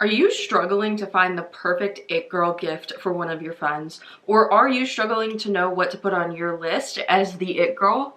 Are you struggling to find the perfect it girl gift for one of your friends? Or are you struggling to know what to put on your list as the it girl?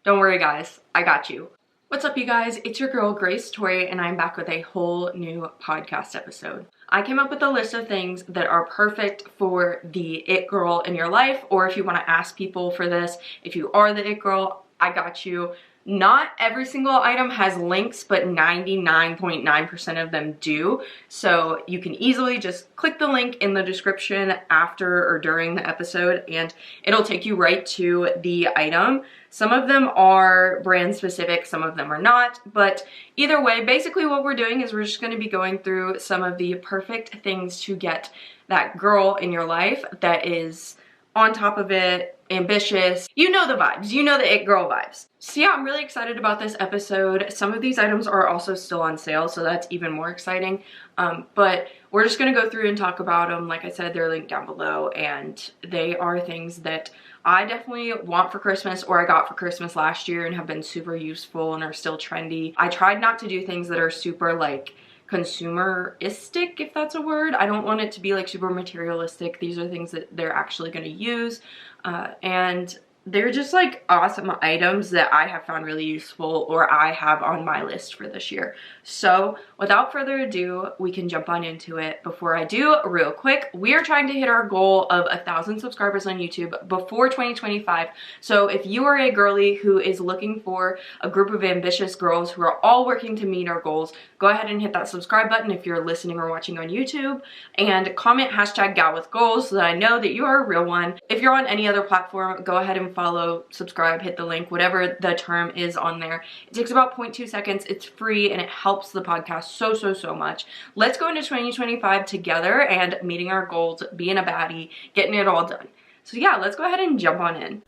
Don't worry guys, I got you. What's up you guys? It's your girl Grace Tori and I'm back with a whole new podcast episode. I came up with a list of things that are perfect for the it girl in your life, or if you want to ask people for this, if you are the it girl, I got you. Not every single item has links, but 99.9% of them do. So you can easily just click the link in the description after or during the episode and it'll take you right to the item. Some of them are brand specific, some of them are not, but either way, basically what we're doing is we're just going to be going through some of the perfect things to get that girl in your life that is on top of it, ambitious. You know the vibes, you know the it girl vibes. So yeah, I'm really excited about this episode. Some of these items are also still on sale, so that's even more exciting. But we're just gonna go through and talk about them. Like I said, they're linked down below and they are things that I definitely want for Christmas, or I got for Christmas last year and have been super useful and are still trendy. I tried not to do things that are super like consumeristic, if that's a word. I don't want it to be like super materialistic. These are things that they're actually going to use and they're just like awesome items that I have found really useful, or I have on my list for this year. So without further ado, we can jump on into it. Before I do, real quick, we are trying to hit our goal of 1,000 subscribers on YouTube before 2025. So if you are a girly who is looking for a group of ambitious girls who are all working to meet our goals, go ahead and hit that subscribe button if you're listening or watching on YouTube, and comment #GalWithGoals so that I know that you are a real one. If you're on any other platform, go ahead and follow, subscribe, hit the link, whatever the term is on there. It takes about 0.2 seconds. It's free and it helps the podcast so much. Let's go into 2025 together and meeting our goals, being a baddie, getting it all done. So yeah, let's go ahead and jump on in.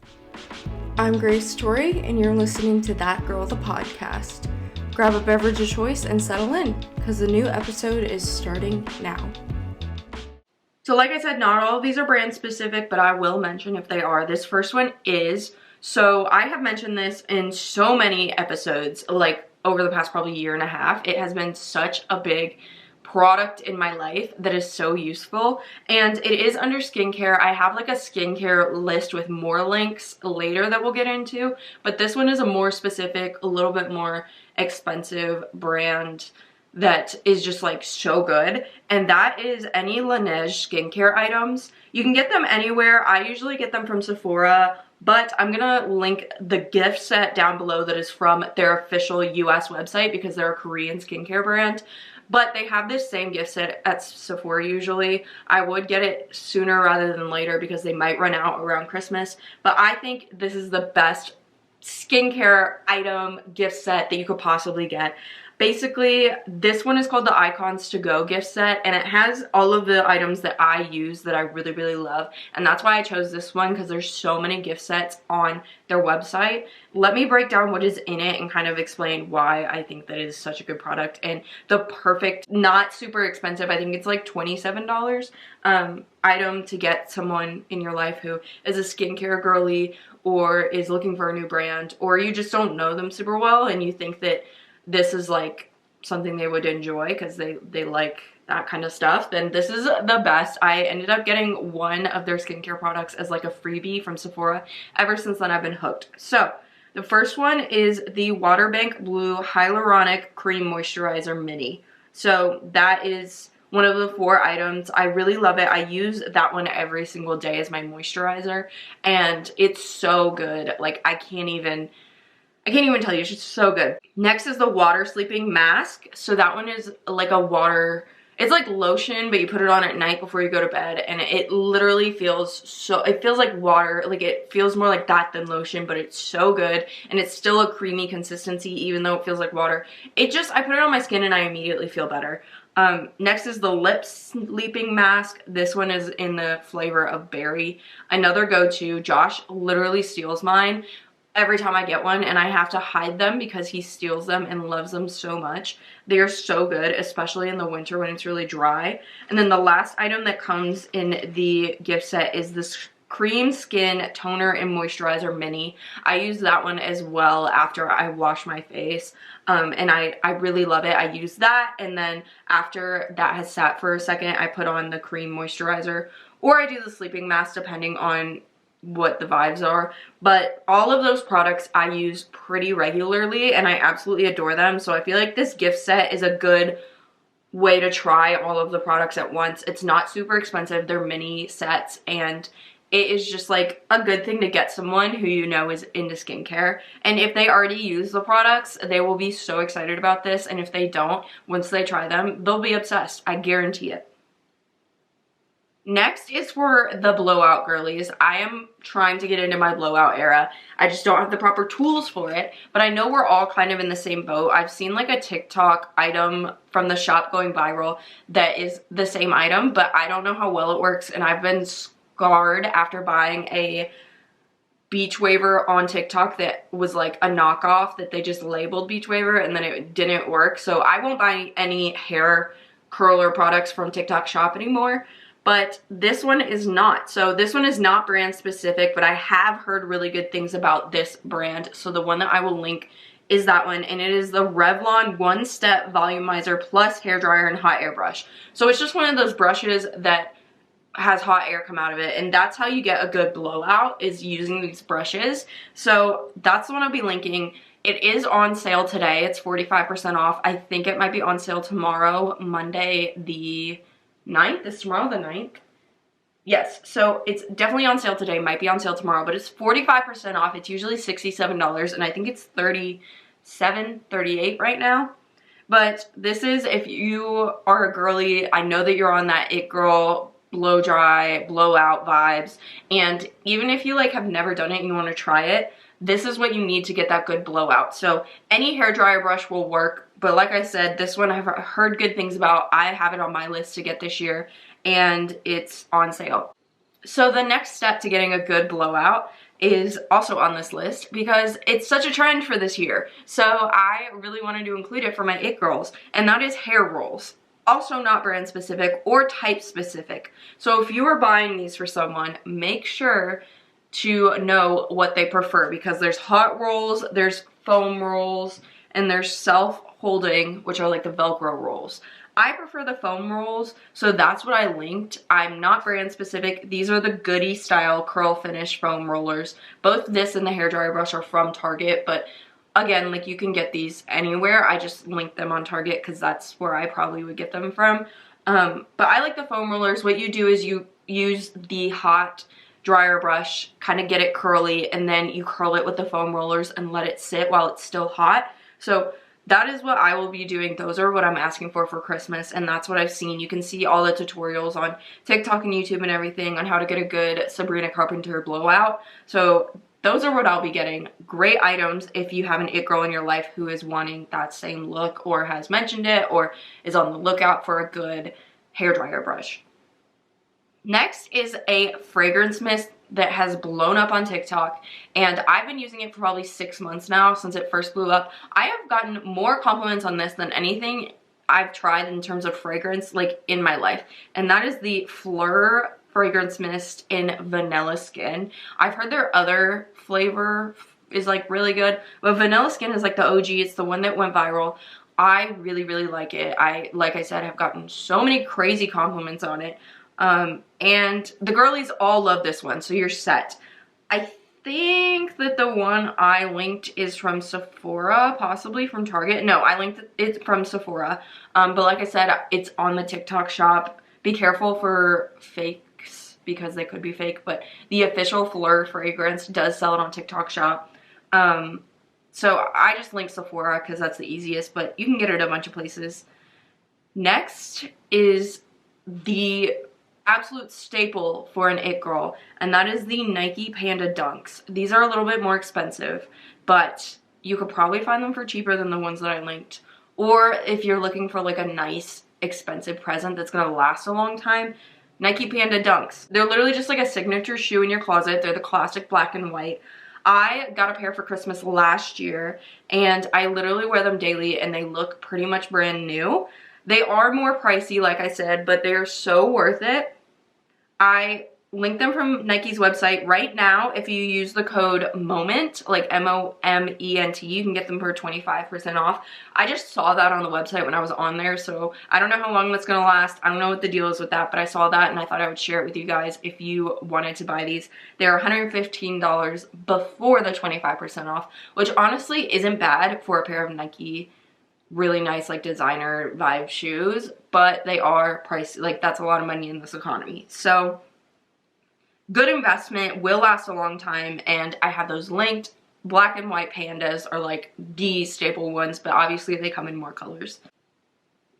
I'm Grace Tori and you're listening to That Girl the Podcast. Grab a beverage of choice and settle in, because the new episode is starting now. So like I said, not all of these are brand specific, but I will mention if they are. This first one is. So I have mentioned this in so many episodes, like over the past probably year and a half. It has been such a big product in my life that is so useful, and it is under skincare. I have like a skincare list with more links later that we'll get into, but this one is a more specific, a little bit more expensive brand that is just like so good, and that is any Laneige skincare items. You can get them anywhere. I usually get them from Sephora, but I'm gonna link the gift set down below that is from their official US website because they're a Korean skincare brand. But they have this same gift set at Sephora usually. I would get it sooner rather than later because they might run out around Christmas. But I think this is the best skincare item gift set that you could possibly get. Basically, this one is called the Icons to Go gift set, and it has all of the items that I use that I really love, and that's why I chose this one, because there's so many gift sets on their website. Let me break down what is in it and kind of explain why I think that is such a good product and the perfect, not super expensive, I think it's like $27 item to get someone in your life who is a skincare girly or is looking for a new brand, or you just don't know them super well and you think that this is like something they would enjoy because they like that kind of stuff, then this is the best. I ended up getting one of their skincare products as like a freebie from Sephora. Ever since then, I've been hooked. So the first one is the Waterbank Blue Hyaluronic Cream Moisturizer Mini. So that is one of the 4 items. I really love it. I use that one every single day as my moisturizer, and it's so good. Like I can't even tell you, it's just so good. Next is the Water Sleeping Mask. So that one is like a water, it's like lotion, but you put it on at night before you go to bed, and it literally feels so, it feels like water, like it feels more like that than lotion, but it's so good, and it's still a creamy consistency even though it feels like water. I put it on my skin and I immediately feel better. Next is the Lip Sleeping Mask. This one is in the flavor of berry. Another go-to. Josh literally steals mine every time I get one, and I have to hide them because he steals them and loves them so much. They are so good, especially in the winter when it's really dry. And then the last item that comes in the gift set is this Cream Skin Toner and Moisturizer Mini. I use that one as well after I wash my face, and I really love it. I use that, and then after that has sat for a second, I put on the cream moisturizer, or I do the sleeping mask depending on what the vibes are. But all of those products I use pretty regularly, and I absolutely adore them. So I feel like this gift set is a good way to try all of the products at once. It's not super expensive. They're mini sets, and it is just like a good thing to get someone who you know is into skincare. And if they already use the products, they will be so excited about this. And if they don't, once they try them, they'll be obsessed. I guarantee it. Next is for the blowout girlies. I am trying to get into my blowout era. I just don't have the proper tools for it, but I know we're all kind of in the same boat. I've seen like a TikTok item from the shop going viral that is the same item, but I don't know how well it works, and I've been scarred after buying a beach waver on TikTok that was like a knockoff that they just labeled beach waver, and then it didn't work. So I won't buy any hair curler products from TikTok shop anymore. But this one is not. So this one is not brand specific, but I have heard really good things about this brand. So the one that I will link is that one, and it is the Revlon One Step Volumizer Plus Hairdryer and Hot Air Brush. So it's just one of those brushes that has hot air come out of it, and that's how you get a good blowout, is using these brushes. So that's the one I'll be linking. It is on sale today. It's 45% off. I think it might be on sale tomorrow, Monday the 9th. Is tomorrow the 9th? Yes, so it's definitely on sale today, might be on sale tomorrow, but it's 45% off. It's usually $67, and I think it's $37, $38 right now. But this is, if you are a girly, I know that you're on that it girl, blow dry, blowout vibes, and even if you like have never done it and you want to try it, this is what you need to get that good blowout. So any hairdryer brush will work, but like I said, this one I've heard good things about. I have it on my list to get this year, and it's on sale. So the next step to getting a good blowout is also on this list because it's such a trend for this year. So I really wanted to include it for my it girls, and that is hair rolls. Also not brand specific or type specific. So if you are buying these for someone, make sure to know what they prefer, because there's hot rolls, there's foam rolls, and there's self-holding, which are like the Velcro rolls. I prefer the foam rolls, so that's what I linked. I'm not brand specific. These are the Goody style curl finish foam rollers. Both this and the hairdryer brush are from Target, but again, like, you can get these anywhere. I just linked them on Target because that's where I probably would get them from. But I like the foam rollers. What you do is you use the hot dryer brush, kind of get it curly, and then you curl it with the foam rollers and let it sit while it's still hot. So that is what I will be doing. Those are what I'm asking for Christmas, and that's what I've seen. You can see all the tutorials on TikTok and YouTube and everything on how to get a good Sabrina Carpenter blowout. So those are what I'll be getting. Great items if you have an it girl in your life who is wanting that same look, or has mentioned it, or is on the lookout for a good hairdryer brush. Next is a fragrance mist that has blown up on TikTok, and I've been using it for probably 6 months now since it first blew up. I have gotten more compliments on this than anything I've tried in terms of fragrance, like, in my life, and that is the Fleur fragrance mist in Vanilla Skin. I've heard their other flavor is like really good, but Vanilla Skin is like the OG. It's the one that went viral. I really, really like it. Like I said, have gotten so many crazy compliments on it. And the girlies all love this one, so you're set. I think that the one I linked is from Sephora, possibly from Target. No, I linked it from Sephora. But like I said, it's on the TikTok shop. Be careful for fakes, because they could be fake, but the official Fleur fragrance does sell it on TikTok shop. So I just linked Sephora because that's the easiest, but you can get it a bunch of places. Next is the absolute staple for an it girl, and that is the Nike Panda Dunks. These are a little bit more expensive, but you could probably find them for cheaper than the ones that I linked. Or if you're looking for like a nice expensive present that's gonna last a long time, Nike Panda Dunks. They're literally just like a signature shoe in your closet. They're the classic black and white. I got a pair for Christmas last year, and I literally wear them daily, and they look pretty much brand new. They are more pricey, like I said, but they're so worth it. I link them from Nike's website right now. If you use the code MOMENT, like M-O-M-E-N-T, you can get them for 25% off. I just saw that on the website when I was on there, so I don't know how long that's gonna last. I don't know what the deal is with that, but I saw that and I thought I would share it with you guys if you wanted to buy these. They're $115 before the 25% off, which honestly isn't bad for a pair of Nike really nice like designer vibe shoes, but they are pricey. Like, that's a lot of money in this economy. So good investment, will last a long time, and I have those linked. Black and white pandas are like the staple ones, but obviously they come in more colors.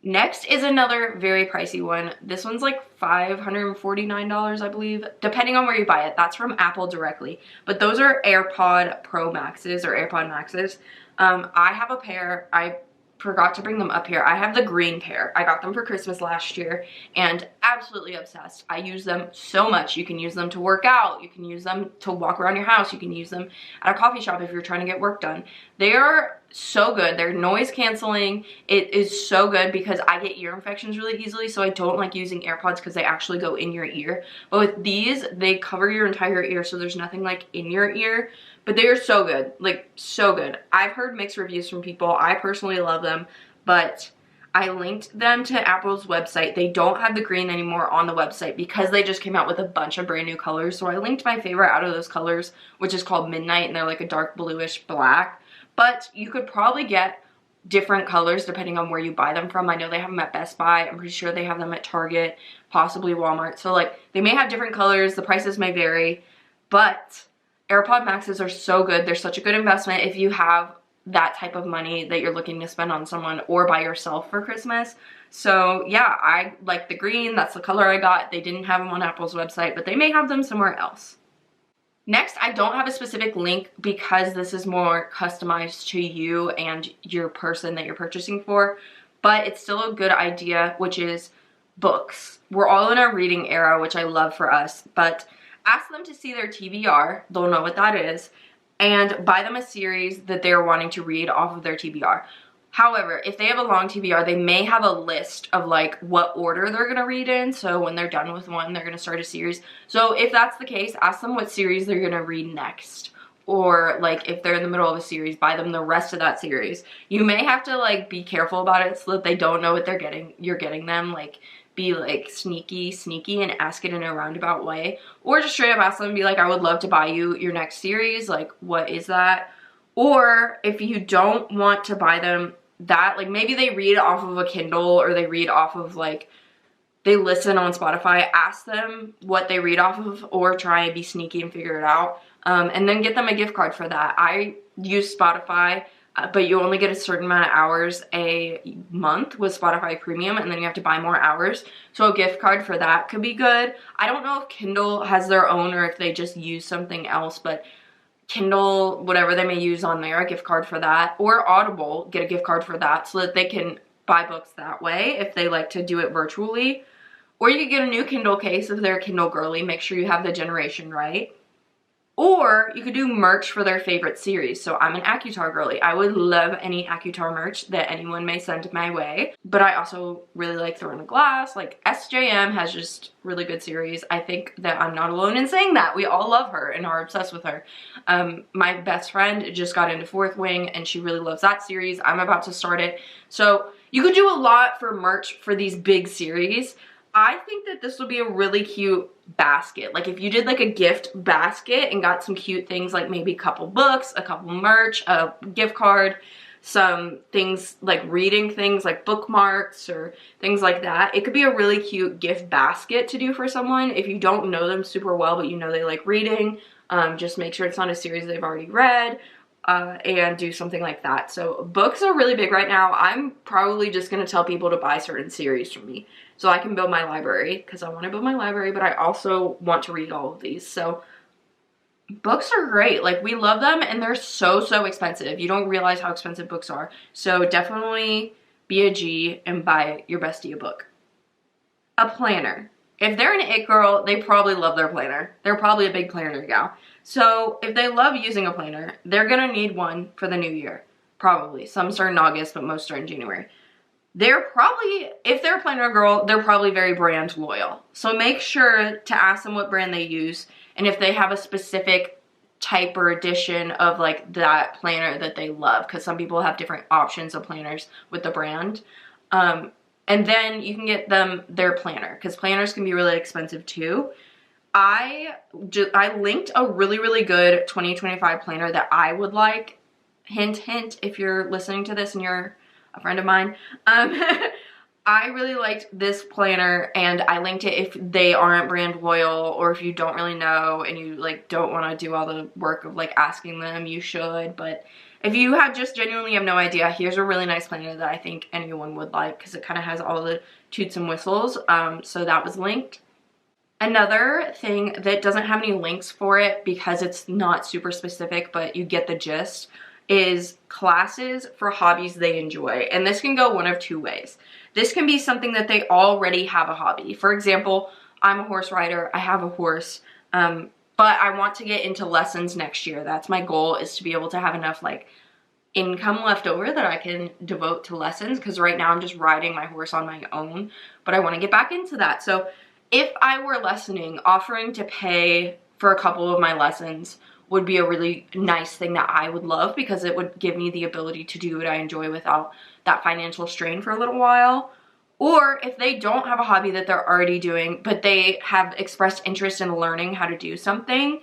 Next is another very pricey one. This one's like $549, I believe, depending on where you buy it. That's from Apple directly. But those are AirPod Pro Maxes or AirPod Maxes. I have a pair. I forgot to bring them up here. I have the green pair. I got them for Christmas last year and absolutely obsessed. I use them so much. You can use them to work out. You can use them to walk around your house. You can use them at a coffee shop if you're trying to get work done. They are so good. They're noise canceling. It is so good because I get ear infections really easily, so I don't like using AirPods because they actually go in your ear. But with these, they cover your entire ear, so there's nothing like in your ear. But they are so good, like so good. I've heard mixed reviews from people. I personally love them, but I linked them to Apple's website. They don't have the green anymore on the website because they just came out with a bunch of brand new colors. So I linked my favorite out of those colors, which is called Midnight, and they're like a dark bluish black. But you could probably get different colors depending on where you buy them from. I know they have them at Best Buy. I'm pretty sure they have them at Target, possibly Walmart. So like they may have different colors. The prices may vary, but AirPod Maxes are so good. They're such a good investment if you have that type of money that you're looking to spend on someone or by yourself for Christmas. So yeah, I like the green. That's the color I got. They didn't have them on Apple's website, but they may have them somewhere else. Next, I don't have a specific link because this is more customized to you and your person that you're purchasing for, but it's still a good idea, which is books. We're all in a reading era, which I love for us, but ask them to see their TBR, they'll know what that is, and buy them a series that they're wanting to read off of their TBR. However, if they have a long TBR, they may have a list of like what order they're gonna read in, so when they're done with one, they're gonna start a series. So if that's the case, ask them what series they're gonna read next. Or like if they're in the middle of a series, buy them the rest of that series. You may have to like be careful about it so that they don't know what you're getting them. Like be like sneaky and ask it in a roundabout way, or just straight up ask them and be like, I would love to buy you your next series, like what is that? Or if you don't want to buy them that, like maybe they read off of a Kindle or they read off of like they listen on Spotify, ask them what they read off of or try and be sneaky and figure it out, and then get them a gift card for that. I use Spotify, but you only get a certain amount of hours a month with Spotify Premium, and then you have to buy more hours. So a gift card for that could be good. I don't know if Kindle has their own or if they just use something else, but Kindle, whatever they may use on there, a gift card for that. Or Audible, get a gift card for that so that they can buy books that way if they like to do it virtually. Or you could get a new Kindle case if they're a Kindle girly. Make sure you have the generation right. Or you could do merch for their favorite series. So I'm an AccuTar girly. I would love any AccuTar merch that anyone may send my way. But I also really like Throne of Glass. Like SJM has just really good series. I think that I'm not alone in saying that. We all love her and are obsessed with her. My best friend just got into Fourth Wing and she really loves that series. I'm about to start it. So you could do a lot for merch for these big series. I think that this would be a really cute basket. Like if you did like a gift basket and got some cute things like maybe a couple books, a couple merch, a gift card, some things like reading things like bookmarks or things like that. It could be a really cute gift basket to do for someone if you don't know them super well but you know they like reading. Just make sure it's not a series they've already read. And do something like that. So books are really big right now. I'm probably just going to tell people to buy certain series from me so I can build my library, because I want to build my library, but I also want to read all of these. So books are great. Like we love them and they're so expensive. You don't realize how expensive books are. So definitely be a G and buy your bestie a book. A planner. If they're an it girl, they probably love their planner. They're probably a big planner gal. So if they love using a planner, they're gonna need one for the new year. Probably. Some start in August, but most start in January. they're probably, if they're a planner girl, they're probably very brand loyal. So make sure to ask them what brand they use and if they have a specific type or edition of like that planner that they love, because some people have different options of planners with the brand. And then you can get them their planner, because planners can be really expensive too. I linked a really good 2025 planner that I would like. Hint, hint, if you're listening to this and you're a friend of mine. I really liked this planner, and I linked it if they aren't brand loyal, or if you don't really know and you like don't want to do all the work of like asking them, you should. But if you have just genuinely have no idea, here's a really nice planner that I think anyone would like, because it kind of has all the toots and whistles. So that was linked. Another thing that doesn't have any links for it because it's not super specific, but you get the gist, is classes for hobbies they enjoy. And this can go one of two ways. This can be something that they already have a hobby. For example, I'm a horse rider. I have a horse, but I want to get into lessons next year. That's my goal, is to be able to have enough like income left over that I can devote to lessons, because right now I'm just riding my horse on my own, but I want to get back into that. So if I were lessoning, offering to pay for a couple of my lessons would be a really nice thing that I would love, because it would give me the ability to do what I enjoy without that financial strain for a little while. Or if they don't have a hobby that they're already doing, but they have expressed interest in learning how to do something,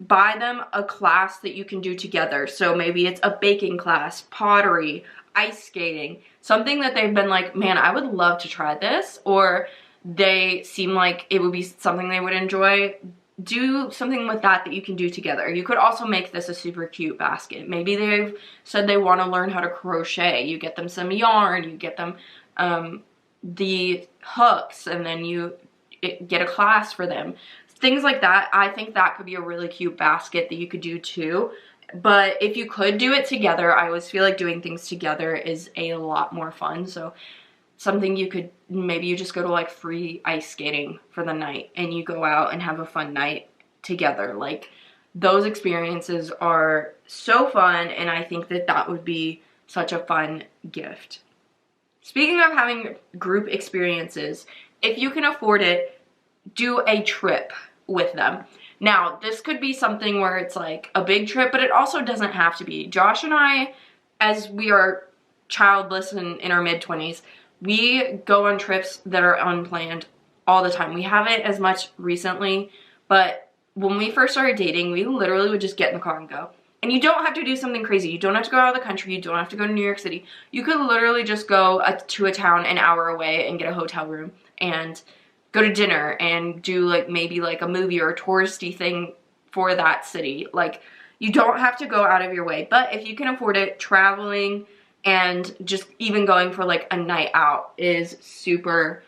buy them a class that you can do together. So maybe it's a baking class, pottery, ice skating, something that they've been like, man, I would love to try this, or they seem like it would be something they would enjoy. Do something with that you can do together. You could also make this a super cute basket. Maybe they've said they want to learn how to crochet. You get them some yarn, you get them the hooks, and then you get a class for them. Things like that. I think that could be a really cute basket that you could do too. But if you could do it together, I always feel like doing things together is a lot more fun. So something you could, maybe you just go to like free ice skating for the night and you go out and have a fun night together. Like, those experiences are so fun, and I think that that would be such a fun gift. Speaking of having group experiences, if you can afford it, do a trip with them. Now, this could be something where it's like a big trip, but it also doesn't have to be. Josh and I, as we are childless and in our mid-20s, we go on trips that are unplanned all the time. We haven't as much recently, but when we first started dating, we literally would just get in the car and go. And you don't have to do something crazy. You don't have to go out of the country. You don't have to go to New York City. You could literally just go to a town an hour away and get a hotel room and go to dinner and do like maybe like a movie or a touristy thing for that city. Like, you don't have to go out of your way. But if you can afford it, traveling and just even going for like a night out is super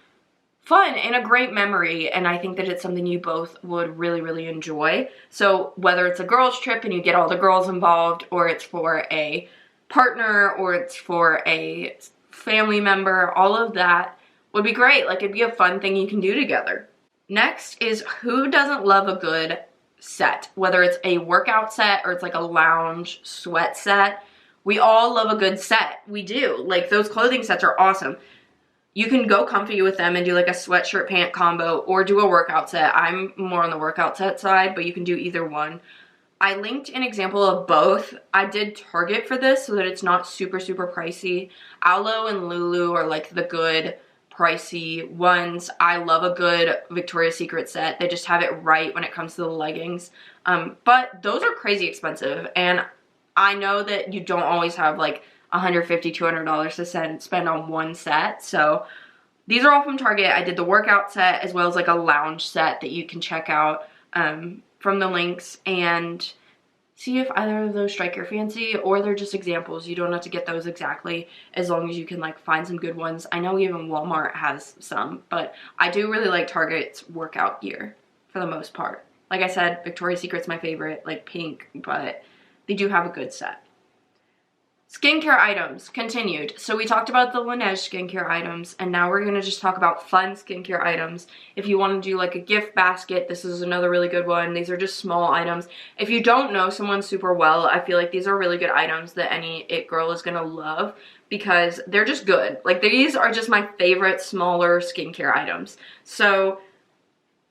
fun and a great memory, and I think that it's something you both would really enjoy. So whether it's a girls trip and you get all the girls involved, or it's for a partner, or it's for a family member, all of that would be great. Like, it'd be a fun thing you can do together. Next is, who doesn't love a good set? Whether it's a workout set or it's like a lounge sweat set, we all love a good set. We do. Like, those clothing sets are awesome. You can go comfy with them and do like a sweatshirt pant combo, or do a workout set. I'm more on the workout set side, but you can do either one. I linked an example of both. I did Target for this so that it's not super pricey. Alo and Lulu are like the good pricey ones. I love a good Victoria's Secret set. They just have it right when it comes to the leggings. But those are crazy expensive, and I know that you don't always have like $150, $200 to spend on one set. So these are all from Target. I did the workout set as well as like a lounge set that you can check out from the links and see if either of those strike your fancy, or they're just examples. You don't have to get those exactly, as long as you can like find some good ones. I know even Walmart has some, but I do really like Target's workout gear for the most part. Like I said, Victoria's Secret's my favorite, like pink, but they do have a good set. Skincare items, continued. So we talked about the Laneige skincare items, and now we're going to just talk about fun skincare items. If you want to do like a gift basket, this is another really good one. These are just small items. If you don't know someone super well, I feel like these are really good items that any it girl is going to love, because they're just good. Like, these are just my favorite smaller skincare items. So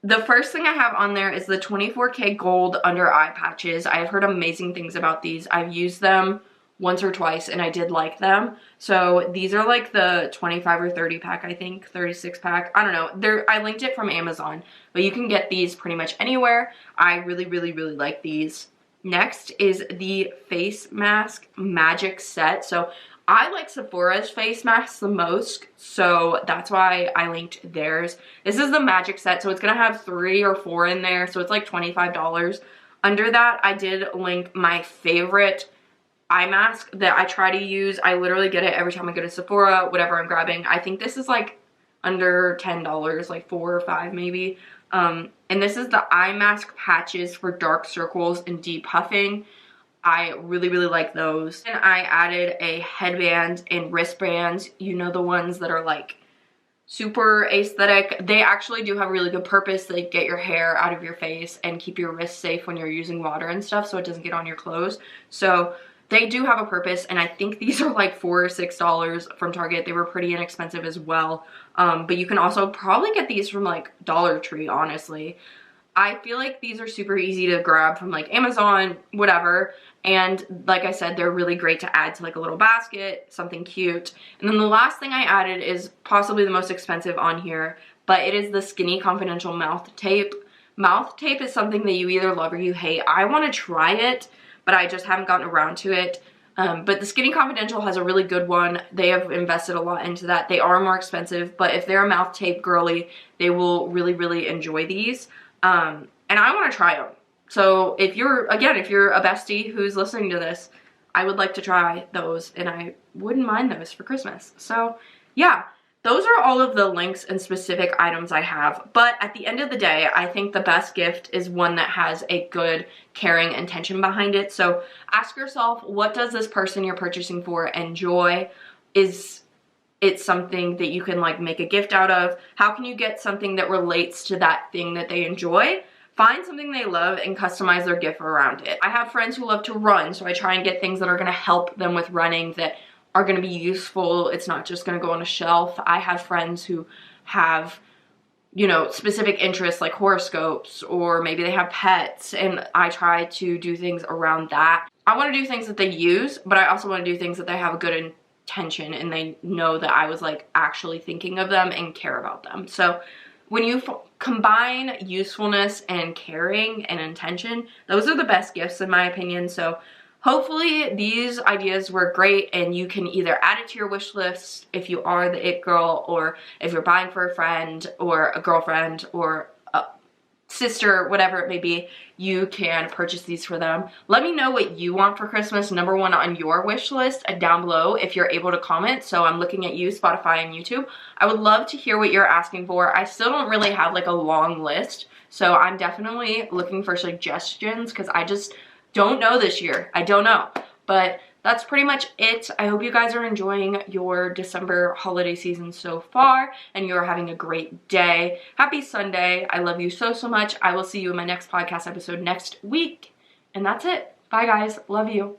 the first thing I have on there is the 24K Gold Under Eye Patches. I have heard amazing things about these. I've used them once or twice and I did like them. So these are like the 25 or 30 pack, I think, 36 pack. I don't know. I linked it from Amazon, but you can get these pretty much anywhere. I really, really, really like these. Next is the face mask magic set. So I like Sephora's face masks the most, so that's why I linked theirs. This is the magic set, so it's gonna have 3 or 4 in there, so it's like $25. Under that, I did link my favorite eye mask that I try to use. I literally get it every time I go to Sephora, whatever I'm grabbing. I think this is like under $10, like 4 or 5 maybe. And this is the eye mask patches for dark circles and deep puffing. I really, really like those. And I added a headband and wristbands. You know, the ones that are like super aesthetic. They actually do have a really good purpose. They get your hair out of your face and keep your wrists safe when you're using water and stuff, so it doesn't get on your clothes. So they do have a purpose, and I think these are like $4 or $6 from Target. They were pretty inexpensive as well. But you can also probably get these from like Dollar Tree, honestly. I feel like these are super easy to grab from like Amazon, whatever. And like I said, they're really great to add to like a little basket, something cute. And then the last thing I added is possibly the most expensive on here, but it is the Skinny Confidential Mouth Tape. Mouth tape is something that you either love or you hate. I want to try it, but I just haven't gotten around to it. But the Skinny Confidential has a really good one. They have invested a lot into that. They are more expensive, but if they're a mouth tape girly, they will really, really enjoy these. And I want to try them. So if you're a bestie who's listening to this, I would like to try those, and I wouldn't mind those for Christmas. So yeah, those are all of the links and specific items I have. But at the end of the day, I think the best gift is one that has a good caring intention behind it. So ask yourself, what does this person you're purchasing for enjoy? Is it something that you can like make a gift out of? How can you get something that relates to that thing that they enjoy? Find something they love and customize their gift around it. I have friends who love to run, so I try and get things that are gonna help them with running, that are gonna be useful. It's not just gonna go on a shelf. I have friends who have, you know, specific interests like horoscopes, or maybe they have pets, and I try to do things around that. I wanna do things that they use, but I also wanna do things that they have a good intention and they know that I was like actually thinking of them and care about them. So when you combine usefulness and caring and intention, those are the best gifts in my opinion. So hopefully these ideas were great, and you can either add it to your wish list if you are the it girl, or if you're buying for a friend or a girlfriend or a sister, whatever it may be, you can purchase these for them. Let me know what you want for Christmas, number one on your wish list, down below if you're able to comment. So I'm looking at you, Spotify and YouTube. I would love to hear what you're asking for. I still don't really have like a long list, so I'm definitely looking for suggestions because I just don't know this year. I don't know, but that's pretty much it. I hope you guys are enjoying your December holiday season so far, and you're having a great day. Happy Sunday. I love you so, so much. I will see you in my next podcast episode next week. And that's it. Bye, guys. Love you.